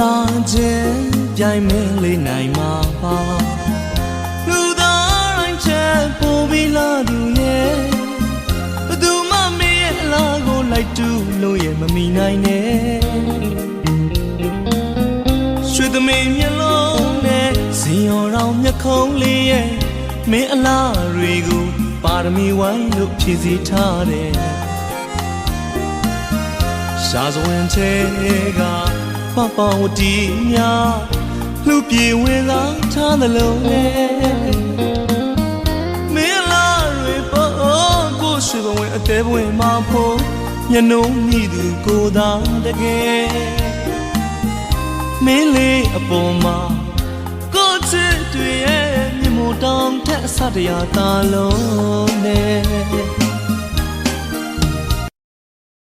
လာခြင်းပြိုင်မဲလေးနိုင်မှာပါလူသားတိုင်းချက်ပို့ပြီးလာသူရဲ့ဘသူမှမင်းရဲ့အလားကိုလိုက်တူလို့ရဲ့မမီနိုင်နဲ့ရွှေသမီးမျက်လုံးနဲ့ဇင်ရော်တော်မျက်ခုံးလေးရဲ့မင်းအလားတွေကိုပါရမီဝိုင်းလို့ဖြည့်စည်ထားတယ်ရှားစွင်ချေကပပဝတီများလူပြေဝင်လာထားသလုံးနဲ့မင်းလာတွေပေါ်ကိုရှိဘဝင်အသေးဘဝင်မှာဖို့ညနှုံးမိသူကိုသာတကယ်မင်းလေးအပေါ်မှာကိုချစ်တွေရဲ့မြေမို့တောင်ထက်အစတရားသာလုံးနဲ့